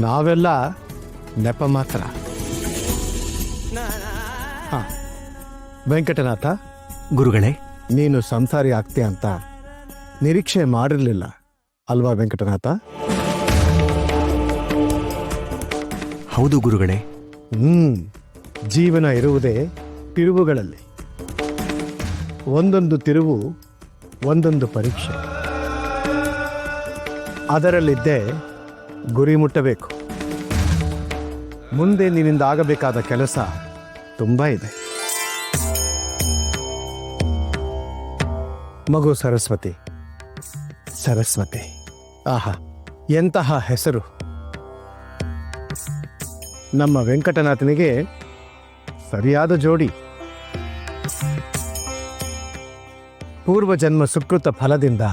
ನಾವೆಲ್ಲ ನೆಪ ಮಾತ್ರ. ವೆಂಕಟನಾಥ, ಗುರುಗಳೇ, ನೀನು ಸಂಸಾರಿ ಆಗ್ತೀಯ ಅಂತ ನಿರೀಕ್ಷೆ ಮಾಡಿರಲಿಲ್ಲ ಅಲ್ವಾ ವೆಂಕಟನಾಥ? ಹೌದು ಗುರುಗಳೇ. ಜೀವನ ಇರುವುದೇ ತಿರುವುಗಳಲ್ಲಿ. ಒಂದೊಂದು ತಿರುವು ಒಂದೊಂದು ಪರೀಕ್ಷೆ. ಅದರಲ್ಲಿದ್ದೇ ಗುರಿ ಮುಟ್ಟಬೇಕು. ಮುಂದೆ ನಿನ್ನಿಂದ ಆಗಬೇಕಾದ ಕೆಲಸ ತುಂಬ ಇದೆ. ಮಗು ಸರಸ್ವತಿ. ಸರಸ್ವತಿ, ಆಹಾ, ಎಂತಹ ಹೆಸರು! ನಮ್ಮ ವೆಂಕಟನಾಥನಿಗೆ ಸರಿಯಾದ ಜೋಡಿ. ಪೂರ್ವಜನ್ಮ ಸುಕೃತ ಫಲದಿಂದ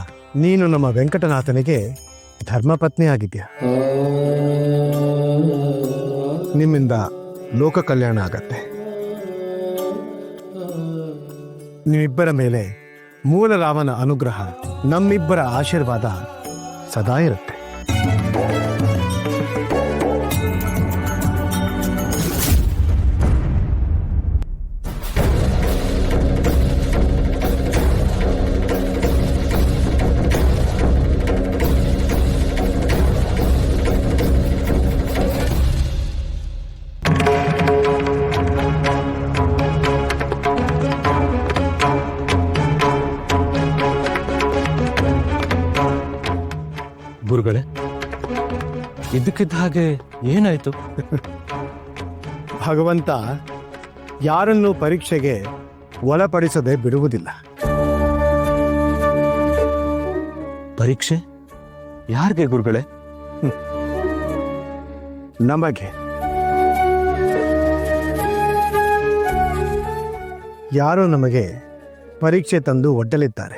ನೀನು ನಮ್ಮ ವೆಂಕಟನಾಥನಿಗೆ ಧರ್ಮಪತ್ನಿ ಆಗಿದ್ಯಾ. ನಿಮ್ಮಿಂದ ಲೋಕ ಕಲ್ಯಾಣ ಆಗತ್ತೆ. ನಿಮ್ಮಿಬ್ಬರ ಮೇಲೆ ಮೂಲರಾಮನ ಅನುಗ್ರಹ, ನಮ್ಮಿಬ್ಬರ ಆಶೀರ್ವಾದ ಸದಾ ಇರುತ್ತೆ. ಗುರುಗಳೇ, ಇದಕ್ಕಿದ್ದ ಹಾಗೆ ಏನಾಯ್ತು? ಭಗವಂತ ಯಾರನ್ನೂ ಪರೀಕ್ಷೆಗೆ ಒಳಪಡಿಸದೆ ಬಿಡುವುದಿಲ್ಲ. ಪರೀಕ್ಷೆ ಯಾರಿಗೆ ಗುರುಗಳೇ? ನಮಗೆ. ಯಾರೋ ನಮಗೆ ಪರೀಕ್ಷೆ ತಂದು ಒಡ್ಡಲಿದ್ದಾರೆ.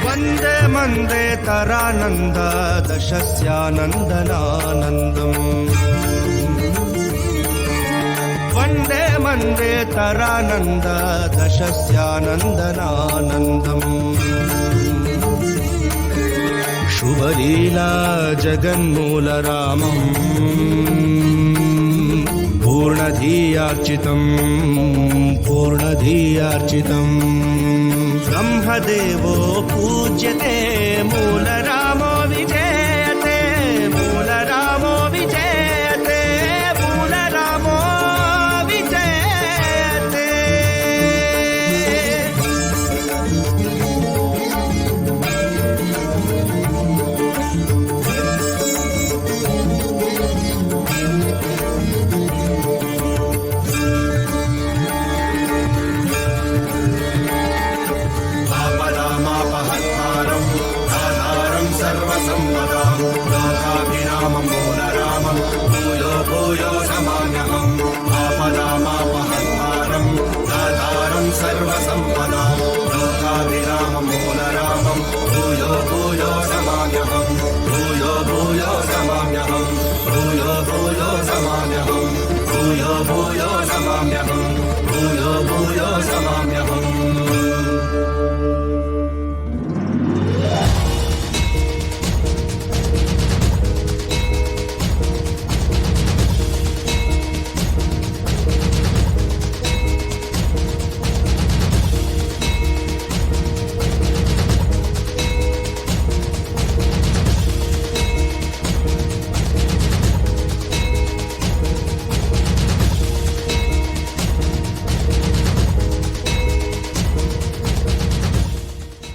ವಂದೇ ಮಂದೇ ತರಾನಂದ ದಶಸ್ಯಾನಂದನಾನಂದಂ. ವಂದೇ ಮಂದೇ ತರಾನಂದ ದಶಸ್ಯಾನಂದನಾನಂದಂ. ಶುಭಲೀಲಾ ಜಗನ್ಮೂಲರಾಮಂ ಪೂರ್ಣಧೀಯಾರ್ಚಿತಂ ಪೂರ್ಣಧೀಯಾರ್ಚಿತಂ. ಬ್ರಹ್ಮದೇವೋ ಪೂಜ್ಯತೆ ಮೂಲರಾಮೋ ವಿಜಯತೆ ಮೂಲರಾಮೋ ವಿಜಯತೆ ಮೂಲರಾಮೋ ವಿಜಯತೆ. లోకాభిరామం మూలరామం భూయో భూయో నమామ్యహం. ఆపదామాపహర్తారం దాతారం సర్వసంపదాం. లోకాభిరామం మూలరామం భూయో భూయో నమామ్యహం. భూయో భూయో నమామ్యహం. భూయో భూయో నమామ్యహం. భూయో భూయో నమామ్యహం. భూయో భూయో నమామ్యహం.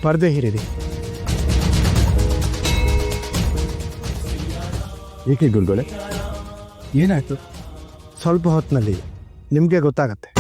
ಪರದೆ ಹಿರಿರಿ. ಏಕೆ ಗುರುಗಳೇ, ಏನಾಯ್ತು? ಸ್ವಲ್ಪ ಹೊತ್ತಿನಲ್ಲಿ ನಿಮಗೆ ಗೊತ್ತಾಗತ್ತೆ.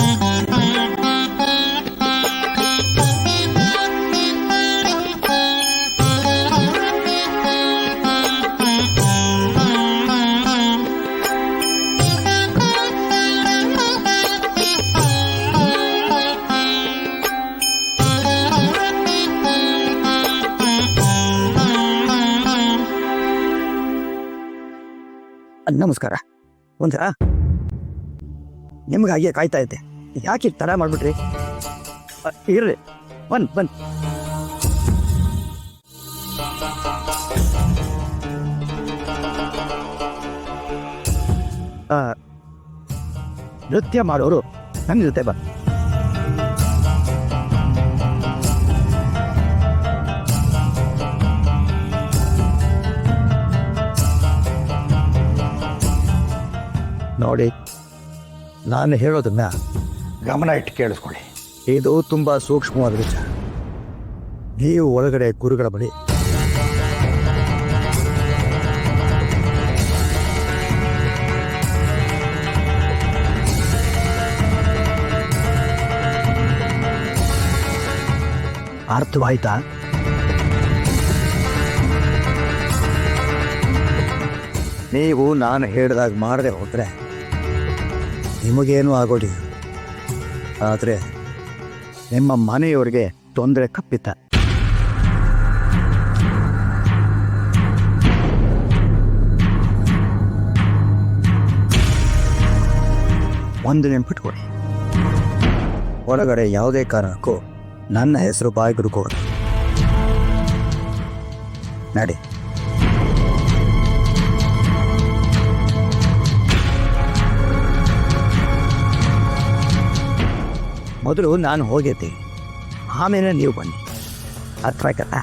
ನಮಸ್ಕಾರ. ಒಂಥರ ನಿಮ್ಗಾಗೆ ಕಾಯ್ತಾ ಇದ್ದೆ, ಯಾಕೆ ಈ ಥರ ಮಾಡ್ಬಿಟ್ರಿ? ಇರ್ರಿ, ಬನ್ನಿ. ನೃತ್ಯ ಮಾಡೋರು ನನ್ನ ಜೊತೆ ಬನ್ನಿ. ನೋಡಿ, ನಾನು ಹೇಳೋದನ್ನ ಗಮನ ಇಟ್ಟು ಕೇಳಿಸ್ಕೊಳ್ಳಿ. ಇದು ತುಂಬ ಸೂಕ್ಷ್ಮವಾದ ವಿಚಾರ. ನೀವು ಒಳಗಡೆ ಗುರುಗಳ ಬಳಿ ಅರ್ಥವಾಯ್ತಾ? ನೀವು ನಾನು ಹೇಳಿದಾಗ ಮಾಡದೆ ಹೋದರೆ ನಿಮಗೇನೂ ಆಗೋದಿಲ್ಲ, ಆದರೆ ನಿಮ್ಮ ಮನೆಯವರಿಗೆ ತೊಂದರೆ ಕಪ್ಪಿತ. ಒಂದು ನೆನ್ಪಿಟ್ಕೊಳ್ಳಿ, ಹೊರಗಡೆ ಯಾವುದೇ ಕಾರಣಕ್ಕೂ ನನ್ನ ಹೆಸರು ಬಾಯಿ ಬಿಡ್ಕೋದು. ನಡಿ. ಮೊದಲು ನಾನು ಹೋಗಿದ್ದೆ, ಆಮೇಲೆ ನೀವು ಬನ್ನಿ. ಅರ್ಥ ಆಯ್ತಲ್ಲ?